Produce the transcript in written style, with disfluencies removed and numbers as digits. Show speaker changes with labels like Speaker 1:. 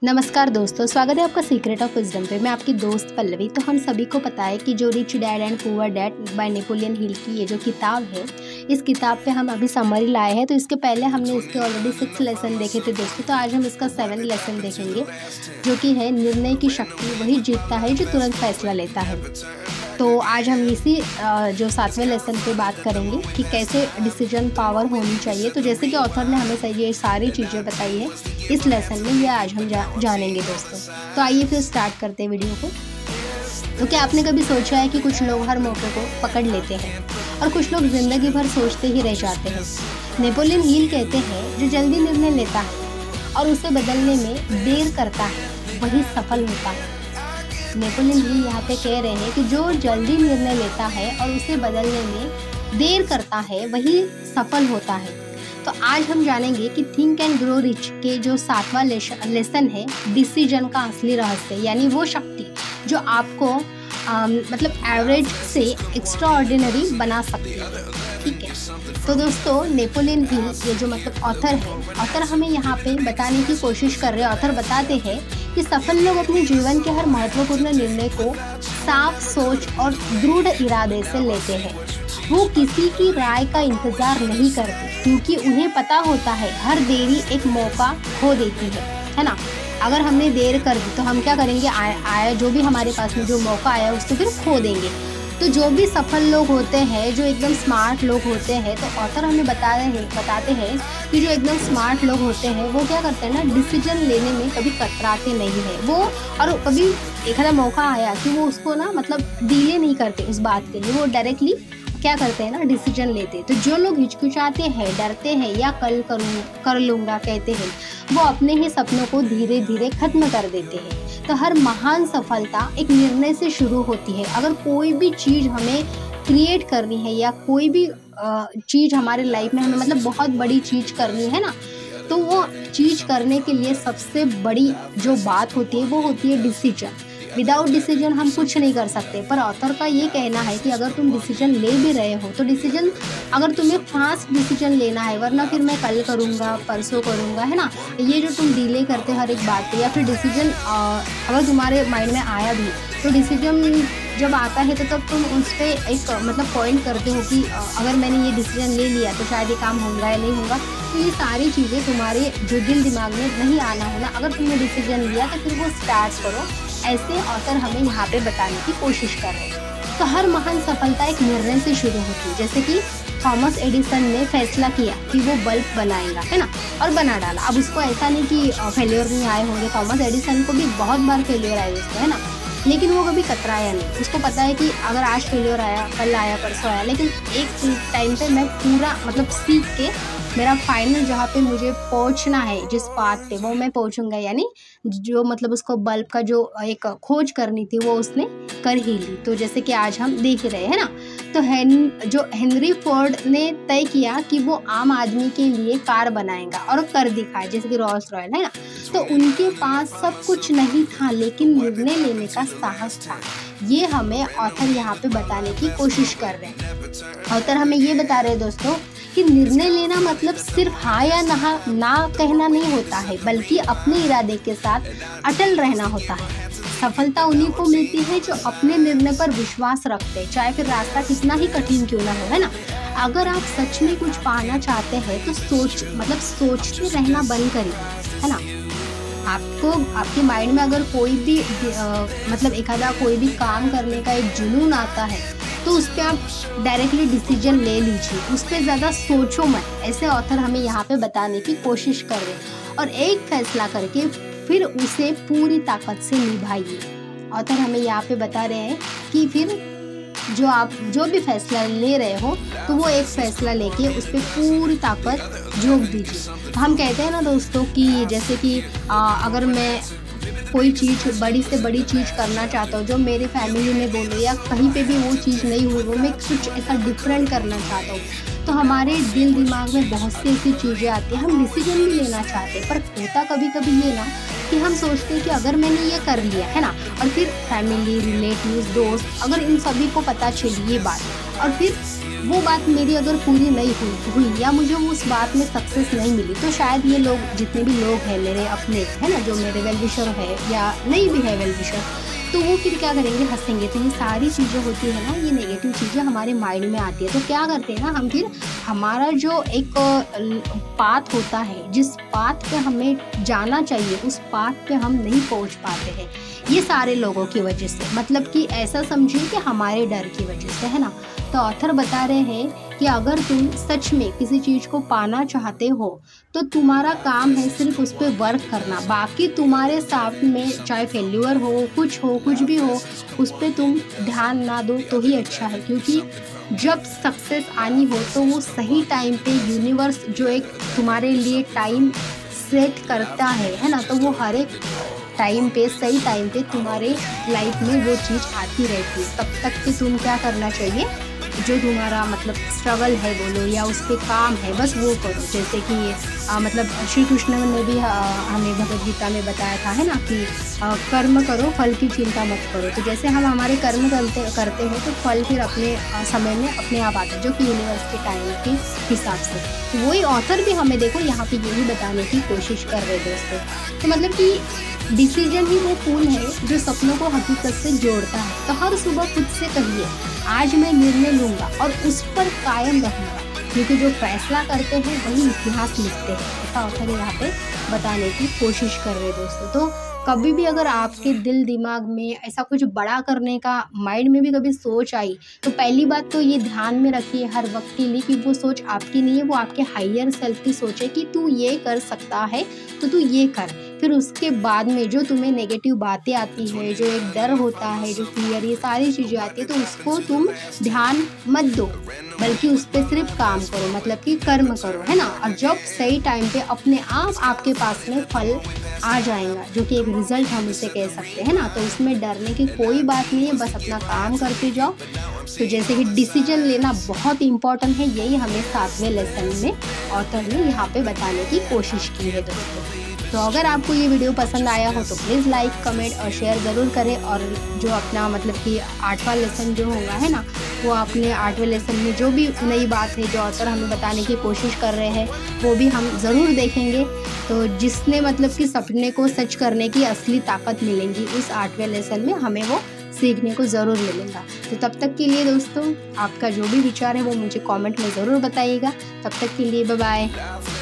Speaker 1: नमस्कार दोस्तों, स्वागत है आपका सीक्रेट ऑफ विजडम पे। मैं आपकी दोस्त पल्लवी। तो हम सभी को पता है कि जो rich dad and poor dad bye Napoleon Hill की ये जो किताब है, इस किताब पे हम अभी समरी लाए हैं। तो इसके पहले हमने इसके ऑलरेडी 6 लेसन देखे थे दोस्तों। तो आज हम इसका 7 लेसन देखेंगे, जो कि है निर्णय की शक्ति वही जीतता है जो तुरंत फैसला लेता है। तो आज हम इसी जो 7वें लेसन पे बात करेंगे कि कैसे डिसीजन पावर होनी चाहिए। तो जैसे कि ऑथर ने हमें ये सारी चीज़ें बताई है इस लेसन में, ये आज हम जानेंगे दोस्तों। तो आइए फिर स्टार्ट करते हैं वीडियो को। तो क्या आपने कभी सोचा है कि कुछ लोग हर मौके को पकड़ लेते हैं और कुछ लोग ज़िंदगी भर सोचते ही रह जाते हैं। नेपोलियन हिल कहते हैं जो जल्दी निर्णय लेता है और उसे बदलने में देर करता है वही सफल होता है। नेपोलियन हिल यहाँ पे कह रहे हैं कि जो जल्दी निर्णय लेता है और उसे बदलने में देर करता है वही सफल होता है। तो आज हम जानेंगे कि थिंक एंड ग्रो रिच के जो 7वां लेसन है, डिसीजन का असली रहस्य, यानी वो शक्ति जो आपको मतलब एवरेज से एक्स्ट्रा ऑर्डिनरी बना सकती है। ठीक है, तो दोस्तों नेपोलियन हिल ये जो मतलब ऑथर है, ऑथर हमें यहाँ पे बताने की कोशिश कर रहे हैं। ऑथर बताते हैं कि सफल लोग अपने जीवन के हर महत्वपूर्ण निर्णय को साफ सोच और दृढ़ इरादे से लेते हैं। वो किसी की राय का इंतजार नहीं करते, क्योंकि उन्हें पता होता है हर देरी एक मौका खो देती है ना। अगर हमने देर कर दी तो हम क्या करेंगे, आया जो भी हमारे पास में जो मौका आया उसको फिर खो देंगे। तो जो भी सफल लोग होते हैं, जो एकदम स्मार्ट लोग होते हैं, तो ऑथर हमें बताते हैं कि जो एकदम स्मार्ट लोग होते हैं वो क्या करते हैं ना, डिसीजन लेने में कभी कतराते नहीं है वो। और कभी एक आधा मौका आया कि वो उसको ना मतलब डिले नहीं करते उस बात के लिए, वो डायरेक्टली क्या करते हैं ना, डिसीजन लेते हैं। तो जो लोग हिचकिचाते हैं, डरते हैं या कल कर लूँगा कहते हैं, वो अपने ही सपनों को धीरे धीरे खत्म कर देते हैं। तो हर महान सफलता एक निर्णय से शुरू होती है। अगर कोई भी चीज़ हमें क्रिएट करनी है या कोई भी चीज़ हमारे लाइफ में हमें मतलब बहुत बड़ी चीज़ करनी है ना, तो वो चीज़ करने के लिए सबसे बड़ी जो बात होती है वो होती है डिसीजन। विदाउट डिसीजन हम कुछ नहीं कर सकते। पर ऑथर का ये कहना है कि अगर तुम डिसीजन ले भी रहे हो तो डिसीजन अगर तुम्हें फास्ट डिसीजन लेना है, वरना फिर मैं कल करूँगा, परसों करूँगा, है ना, ये जो तुम डिले करते हो हर एक बात पे, या फिर डिसीजन अगर तुम्हारे माइंड में आया भी तो डिसीजन जब आता है तो तब तुम उस पर एक मतलब पॉइंट करते हो कि अगर मैंने ये डिसीजन ले लिया तो शायद ये काम होगा या नहीं होगा। तो ये सारी चीज़ें तुम्हारे जो दिल दिमाग में नहीं आना होना। अगर तुमने डिसीजन लिया तो फिर वो स्टार्ट करो। ऐसे ऑथर हमें यहाँ पे बताने की कोशिश कर रहे हैं। तो हर महान सफलता एक निर्णय से शुरू होती है। जैसे कि थॉमस एडिसन ने फैसला किया कि वो बल्ब बनाएगा, है ना, और बना डाला। अब उसको ऐसा नहीं कि फेलियर नहीं आए होंगे, थॉमस एडिसन को भी बहुत बार फेलियर आए उसको, है ना, लेकिन वो कभी कतराया नहीं। उसको पता है कि अगर आज फेलियर आया, कल आया, परसों आया, लेकिन एक टाइम पे मैं पूरा मतलब सीख के मेरा फाइनल जहाँ पे मुझे पहुँचना है, जिस बात पे वो मैं पहुँचूंगा। यानी जो मतलब उसको बल्ब का जो एक खोज करनी थी वो उसने कर ही ली। तो जैसे कि आज हम देख ही रहे हैं ना। तो जो हेनरी फोर्ड ने तय किया कि वो आम आदमी के लिए कार बनाएगा और कर दिखाए, जैसे कि रॉल्स रॉयल, है ना। तो उनके पास सब कुछ नहीं था, लेकिन निर्णय लेने का साहस था। ये हमें ऑथर यहाँ पे बताने की कोशिश कर रहे हैं। ऑथर हमें ये बता रहे हैं दोस्तों कि निर्णय लेना मतलब सिर्फ हाँ या ना कहना नहीं होता है, बल्कि अपने इरादे के साथ अटल रहना होता है। सफलता उन्हीं को मिलती है जो अपने निर्णय पर विश्वास रखते हैं, चाहे फिर रास्ता कितना ही कठिन क्यों ना हो, है ना। अगर आप सच में कुछ पाना चाहते हैं तो सोचते रहना बंद करिए, है ना। आपको आपके माइंड में अगर कोई भी मतलब एक आधा कोई भी काम करने का एक जुनून आता है तो उस पर आप डायरेक्टली डिसीजन ले लीजिए, उस पर ज़्यादा सोचो मत। ऐसे ऑथर हमें यहाँ पे बताने की कोशिश कर रहे हैं। और एक फैसला करके फिर उसे पूरी ताकत से निभाइए। ऑथर हमें यहाँ पे बता रहे हैं कि फिर जो भी फैसला ले रहे हो तो वो एक फैसला लेके उस पर पूरी ताकत झोंक दीजिए। तो हम कहते हैं ना दोस्तों कि जैसे कि अगर मैं कोई चीज़ बड़ी से बड़ी चीज़ करना चाहता हूँ, जो मेरे फैमिली में बोलो या कहीं पे भी वो चीज़ नहीं हुई, वो मैं कुछ ऐसा डिफरेंट करना चाहता हूँ, तो हमारे दिल दिमाग में बहुत सी ऐसी चीज़ें आती हैं। हम डिसीजन भी लेना चाहते हैं, पर होता कभी कभी ये ना कि हम सोचते हैं कि अगर मैंने ये कर लिया, है ना, और फिर फैमिली, रिलेटिव्स, दोस्त, अगर इन सभी को पता चली ये बात, और फिर वो बात मेरी अगर पूरी नहीं हुई या मुझे उस बात में सक्सेस नहीं मिली, तो शायद ये लोग, जितने भी लोग हैं मेरे अपने, है ना, जो मेरे वेल विशर है या नहीं भी है वेल विशर, तो वो फिर क्या करेंगे, हंसेंगे। तो ये सारी चीज़ें होती है ना, ये नेगेटिव चीज़ें हमारे माइंड में आती है। तो क्या करते हैं ना हम, फिर हमारा जो एक पाथ होता है, जिस पाथ पे हमें जाना चाहिए, उस पाथ पे हम नहीं पहुंच पाते हैं, ये सारे लोगों की वजह से। मतलब कि ऐसा समझिए कि हमारे डर की वजह से, है ना। तो ऑथर बता रहे हैं कि अगर तुम सच में किसी चीज़ को पाना चाहते हो, तो तुम्हारा काम है सिर्फ उस पर वर्क करना। बाकी तुम्हारे साथ में चाहे फेल्यूर हो, कुछ भी हो, उस पर तुम ध्यान ना दो तो ही अच्छा है। क्योंकि जब सक्सेस आनी हो तो वो सही टाइम पे यूनिवर्स जो एक तुम्हारे लिए टाइम सेट करता है ना, तो वो हर एक टाइम पे, सही टाइम पे तुम्हारे लाइफ में वो चीज़ आती रहती है। तब तक कि तुम क्या करना चाहिए, जो तुम्हारा मतलब स्ट्रगल है बोलो या उस पर काम है, बस वो करो। जैसे कि मतलब श्री कृष्ण ने भी हमें भगवद गीता में बताया था, है ना, कि कर्म करो, फल की चिंता मत करो। तो जैसे हम हमारे कर्म करते हैं तो फल फिर अपने समय में अपने आप आता है, जो कि यूनिवर्स के टाइम के हिसाब से। तो वही ऑथर भी हमें देखो यहाँ पे यही बताने की कोशिश कर रहे दोस्तों। तो मतलब कि डिसीजन ही वो पुल है जो सपनों को हकीकत से जोड़ता है। तो हर सुबह खुद से कहिए, आज मैं निर्णय लूँगा और उस पर कायम रहूँगा, क्योंकि जो फैसला करते हैं वही इतिहास लिखते हैं। ऐसा ऑथर यहाँ पे बताने की कोशिश कर रहे हैं दोस्तों। तो कभी भी अगर आपके दिल दिमाग में ऐसा कुछ बड़ा करने का माइंड में भी कभी सोच आई, तो पहली बात तो ये ध्यान में रखिए हर वक्त के लिए कि वो सोच आपकी नहीं है, वो आपके हायर सेल्फ की सोच है कि तू ये कर सकता है तो तू ये कर। फिर उसके बाद में जो तुम्हें नेगेटिव बातें आती है, जो एक डर होता है, जो फियर, ये सारी चीज़ें आती है, तो उसको तुम ध्यान मत दो, बल्कि उस पर सिर्फ काम करो, मतलब कि कर्म करो, है ना। और जब सही टाइम पे अपने आप आपके पास में फल आ जाएगा, जो कि एक रिजल्ट हम उसे कह सकते हैं ना, तो उसमें डरने की कोई बात नहीं है, बस अपना काम करते जाओ। तो जैसे कि डिसीजन लेना बहुत इंपॉर्टेंट है, यही हमें 7वें लेसन में ऑथर ने यहाँ पे बताने की कोशिश की है दोस्तों। तो अगर आपको ये वीडियो पसंद आया हो तो प्लीज़ लाइक, कमेंट और शेयर ज़रूर करें। और जो अपना मतलब कि 8वां लेसन जो होगा, है ना, वो अपने 8वें लेसन में जो भी नई बात है जो ऑथर हमें बताने की कोशिश कर रहे हैं, वो भी हम ज़रूर देखेंगे। तो जिसने मतलब कि सपने को सच करने की असली ताकत मिलेंगी, उस 8वें लेसन में हमें वो सीखने को ज़रूर मिलेगा। तो तब तक के लिए दोस्तों, आपका जो भी विचार है वो मुझे कमेंट में ज़रूर बताइएगा। तब तक के लिए बाय बाय।